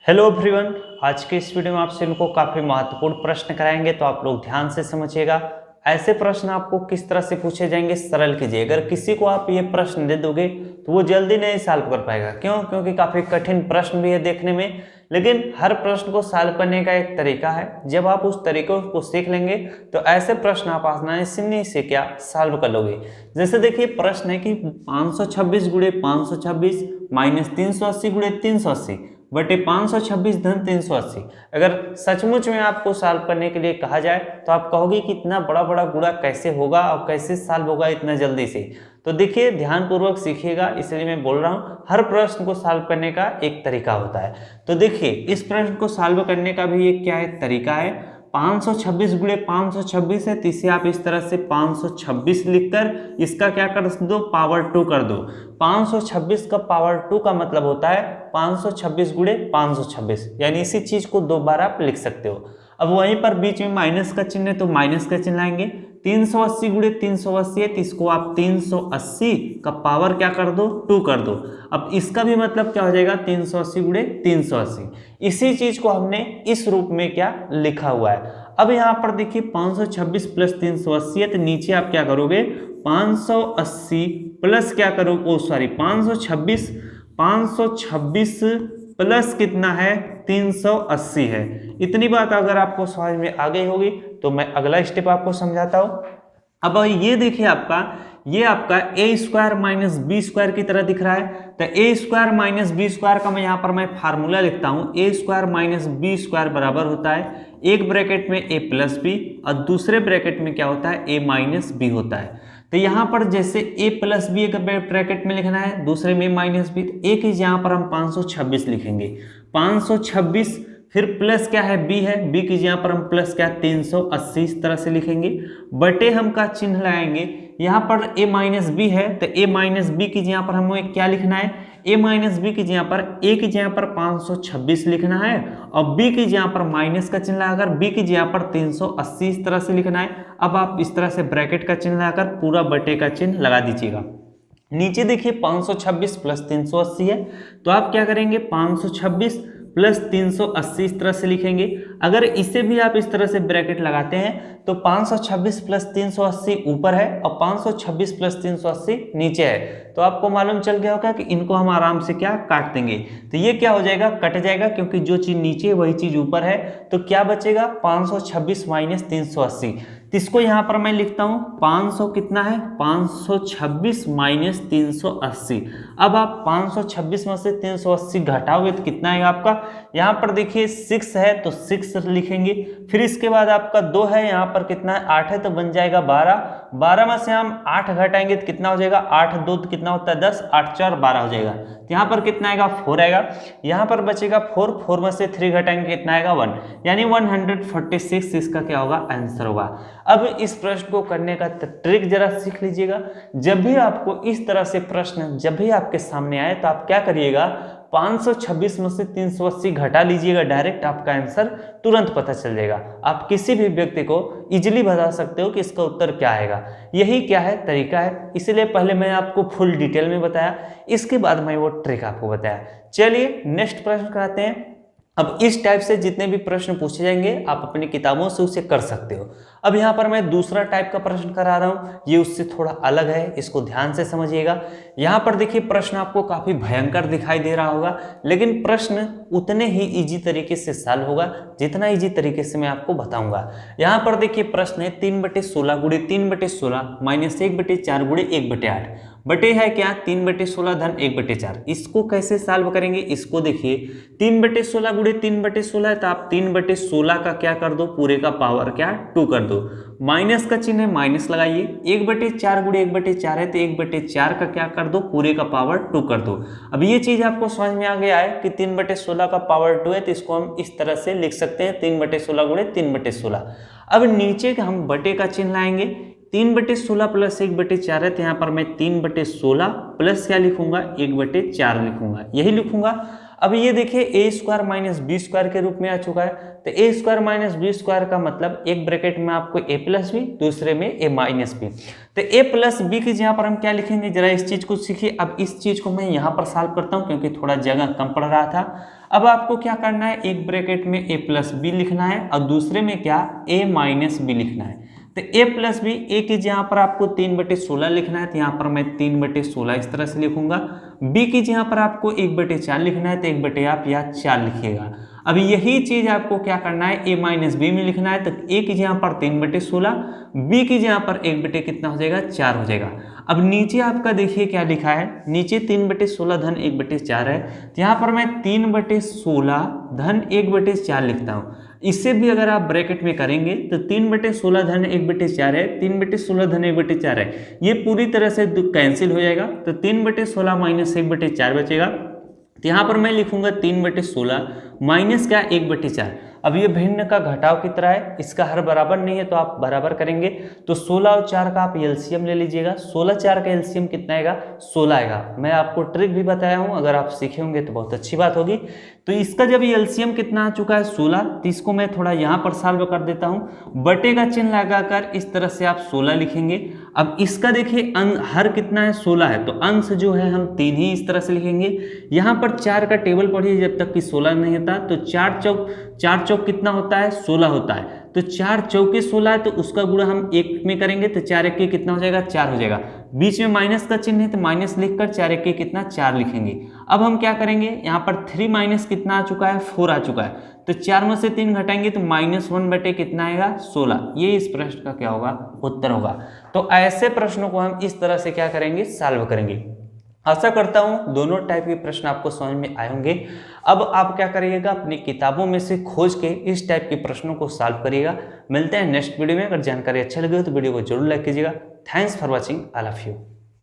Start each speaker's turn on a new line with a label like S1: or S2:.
S1: Hello everyone. आज के इस वीडियो में आपसे इनको काफी महत्वपूर्ण प्रश्न कराएंगे, तो आप लोग ध्यान से समझिएगा। ऐसे प्रश्न आपको किस तरह से पूछे जाएंगे सरल कीजिए। अगर किसी को आप ये प्रश्न दे दोगे तो वो जल्दी नहीं सॉल्व कर पाएगा। क्यों? क्योंकि काफी कठिन प्रश्न भी है देखने में, लेकिन हर प्रश्न को सॉल्व करने का एक तरीका है। जब आप उस तरीकों को सीख लेंगे तो ऐसे प्रश्न आप आसानी से क्या सॉल्व कर लोगे। जैसे देखिए प्रश्न है कि 526 गुणे 526 माइनस 380 गुणे 380 बटे 526 धन 380। अगर सचमुच में आपको सॉल्व करने के लिए कहा जाए तो आप कहोगे कि इतना बड़ा बड़ा गुणा कैसे होगा और कैसे सॉल्व होगा इतना जल्दी से। तो देखिए ध्यानपूर्वक सीखिएगा, इसलिए मैं बोल रहा हूँ हर प्रश्न को सॉल्व करने का एक तरीका होता है। तो देखिए इस प्रश्न को सॉल्व करने का भी एक क्या है तरीका है। 526 गुणे 526 है, तो इसे आप इस तरह से 526 लिखकर इसका क्या कर दो, पावर 2 कर दो। 526 का पावर 2 का मतलब होता है 526 गुणे 526, यानी इसी चीज को दो बार आप लिख सकते हो। अब वहीं पर बीच में माइनस का चिन्ह है तो माइनस का चिन्ह लाएंगे। 380 गुणे 380 है, तो इसको आप 380 का पावर क्या कर दो, 2 कर दो। अब इसका भी मतलब क्या हो जाएगा, 380 गुणे 380। इसी चीज को हमने इस रूप में क्या लिखा हुआ है। अब यहाँ पर देखिए 526 प्लस 380 है, तो नीचे आप क्या करोगे, 580 प्लस क्या करोगे, सॉरी 526 प्लस कितना है, 380 है। इतनी बात अगर आपको समझ में आ गई होगी तो मैं अगला स्टेप आपको समझाता हूं। अब ये देखिए ये आपका ए स्क्वायर माइनस बी स्क्वायर की तरह दिख रहा है। तो ए स्क्वायर माइनस बी स्क्वायर का मैं यहाँ पर फार्मूला लिखता हूँ। ए स्क्वायर माइनस बी स्क्वायर बराबर होता है एक ब्रैकेट में ए प्लस बी और दूसरे ब्रैकेट में क्या होता है, ए माइनस बी होता है। तो यहाँ पर जैसे a प्लस बी एक ब्रैकेट में लिखना है, दूसरे में माइनस बी, तो एक ही यहाँ पर हम 526 लिखेंगे। 526 फिर प्लस क्या है, b है, b की यहाँ पर हम प्लस क्या 380 इस तरह से लिखेंगे। बटे हम का चिन्ह लगाएंगे। यहाँ पर a माइनस बी है, तो a माइनस बी की यहाँ पर हमें क्या लिखना है, a माइनस बी की यहाँ पर a की यहाँ पर 526 लिखना है और b की यहाँ पर माइनस का चिन्ह लगाकर b की यहाँ पर 380 इस तरह से लिखना है। अब आप इस तरह से ब्रैकेट का चिन्ह लगाकर पूरा बटे का चिन्ह लगा दीजिएगा। नीचे देखिए 526 प्लस 380 है, तो आप क्या करेंगे, 526 प्लस 380 इस तरह से लिखेंगे। अगर इसे भी आप इस तरह से ब्रैकेट लगाते हैं तो 526 प्लस 380 ऊपर है और 526 प्लस 380 नीचे है। तो आपको मालूम चल गया होगा कि इनको हम आराम से क्या काट देंगे। तो ये क्या हो जाएगा, कट जाएगा, क्योंकि जो चीज नीचे है वही चीज ऊपर है। तो क्या बचेगा, 526 माइनस 380। तो इसको यहाँ पर मैं लिखता हूँ 500 कितना है, 526 माइनस 380। अब आप 526 में से 380 घटाओगे तो कितना है आपका, यहाँ पर देखिए 6 है तो 6 लिखेंगे। फिर इसके बाद आपका 2 है, यहाँ पर कितना है 8 है तो बन जाएगा 12। 12 में से हम 8 घटाएंगे तो कितना हो जाएगा, 8 2 तो कितना होता है 10, 8 4 12 हो जाएगा। तो यहाँ पर कितना आएगा, 4 आएगा। यहाँ पर बचेगा 4, 4 में से 3 घटाएंगे कितना आएगा 1, यानी 146 इसका क्या होगा, आंसर होगा। अब इस प्रश्न को करने का ट्रिक जरा सीख लीजिएगा। जब भी आपको इस तरह से प्रश्न जब भी आपके सामने आए तो आप क्या करिएगा, 526 में से 380 घटा लीजिएगा, डायरेक्ट आपका आंसर तुरंत पता चल जाएगा। आप किसी भी व्यक्ति को इजीली बता सकते हो कि इसका उत्तर क्या आएगा। यही क्या है तरीका है, इसलिए पहले मैं आपको फुल डिटेल में बताया, इसके बाद मैं वो ट्रिक आपको बताया। चलिए नेक्स्ट प्रश्न कराते हैं। अब इस टाइप से जितने भी प्रश्न पूछे जाएंगे आप अपनी किताबों से उसे कर सकते हो। अब यहाँ पर मैं दूसरा टाइप का प्रश्न करा रहा हूँ, ये उससे थोड़ा अलग है, इसको ध्यान से समझिएगा। यहाँ पर देखिए प्रश्न आपको काफी भयंकर दिखाई दे रहा होगा, लेकिन प्रश्न उतने ही इजी तरीके से सॉल्व होगा जितना इजी तरीके से मैं आपको बताऊंगा। यहाँ पर देखिए प्रश्न है 3/16 गुणे 3/16 माइनस 1/4 गुणे 1/8 बटे है क्या, 3/16 धन 1/4। इसको कैसे सॉल्व करेंगे, इसको देखिए 3/16 गुणे 3/16 है, तो आप 3/16 का क्या कर दो, पूरे का पावर क्या 2 कर दो। माइनस का चिन्ह है, माइनस लगाइए। 1/4 गुणे 1/4 है, तो 1/4 का क्या कर दो, पूरे का पावर 2 कर दो। अब ये चीज आपको समझ में आ गया है कि 3/16 का पावर 2 है, तो इसको हम इस तरह से लिख सकते हैं 3/16 गुणे 3/16। अब नीचे हम बटे का चिन्ह लाएंगे। 3/16 प्लस 1/4 है, तो यहाँ पर मैं 3/16 प्लस क्या लिखूंगा, 1/4 लिखूंगा, यही लिखूंगा। अब ये देखिए ए स्क्वायर माइनस बी स्क्वायर के रूप में आ चुका है। तो ए स्क्वायर माइनस बी स्क्वायर का मतलब एक ब्रैकेट में आपको ए प्लस बी, दूसरे में ए माइनस बी। तो ए प्लस बी की यहाँ पर हम क्या लिखेंगे, जरा इस चीज को सीखिए। अब इस चीज को मैं यहाँ पर सॉल्व करता हूँ क्योंकि थोड़ा जगह कम पड़ रहा था। अब आपको क्या करना है, एक ब्रैकेट में a प्लस बी लिखना है और दूसरे में क्या a माइनस बी लिखना है। तो a प्लस बी, a की यहाँ पर आपको 3/16 लिखना है तो यहाँ पर मैं 3/16 इस तरह से लिखूंगा। b की यहाँ पर आपको 1/4 लिखना है तो 1 आप यहाँ 4 लिखिएगा। अब यही चीज आपको क्या करना है, a माइनस बी में लिखना है तो a की यहाँ पर 3/16, b की यहाँ पर 1 कितना हो जाएगा 4 हो जाएगा। अब नीचे आपका देखिए क्या लिखा है, नीचे 3/16 धन 1/4 है तो यहाँ पर मैं 3/16 धन 1/4 लिखता हूँ। इससे भी अगर आप ब्रैकेट में करेंगे तो 3/16 धन 1/4 है, 3/16 धन 1/4 है, ये पूरी तरह से कैंसिल हो जाएगा तो 3/16 माइनस 1/4 बचेगा। तो यहाँ पर मैं लिखूंगा 3/16 माइनस क्या 1/4। अब ये भिन्न का घटाव की तरह है, इसका हर बराबर नहीं है तो आप बराबर करेंगे तो 16 और 4 का आप एलसीएम ले लीजिएगा। 16 4 का एलसीएम कितना आएगा 16 आएगा। मैं आपको ट्रिक भी बताया हूँ, अगर आप सीखे होंगे तो बहुत अच्छी बात होगी। तो इसका जब एलसीएम कितना आ चुका है 16, तो इसको मैं थोड़ा यहाँ पर सॉल्व कर देता हूँ। बटे का चिन्ह लगाकर इस तरह से आप 16 लिखेंगे। अब इसका देखिए हर कितना है 16 है तो अंश जो है हम 3 ही इस तरह से लिखेंगे। यहाँ पर 4 का टेबल पढ़िए जब तक कि 16 नहीं होता तो 4 चौक कितना होता है 16 होता है। तो 4 चौके 16 है तो उसका गुणा हम 1 में करेंगे तो 4 1 कितना हो जाएगा 4 हो जाएगा। बीच में माइनस का चिन्ह है तो माइनस लिखकर 4 1 कितना 4 लिखेंगे। अब हम क्या करेंगे, यहाँ पर 3 माइनस कितना आ चुका है 4 आ चुका है तो 4 में से 3 घटाएंगे तो -1 बटे कितना आएगा 16। ये इस प्रश्न का क्या होगा उत्तर होगा। तो ऐसे प्रश्नों को हम इस तरह से क्या करेंगे सॉल्व करेंगे। आशा करता हूं दोनों टाइप के प्रश्न आपको समझ में आए होंगे। अब आप क्या करिएगा, अपनी किताबों में से खोज के इस टाइप के प्रश्नों को सॉल्व करिएगा। मिलते हैं नेक्स्ट वीडियो में। अगर जानकारी अच्छा लगे तो वीडियो को जरूर लाइक कीजिएगा। Thanks for watching, I love you.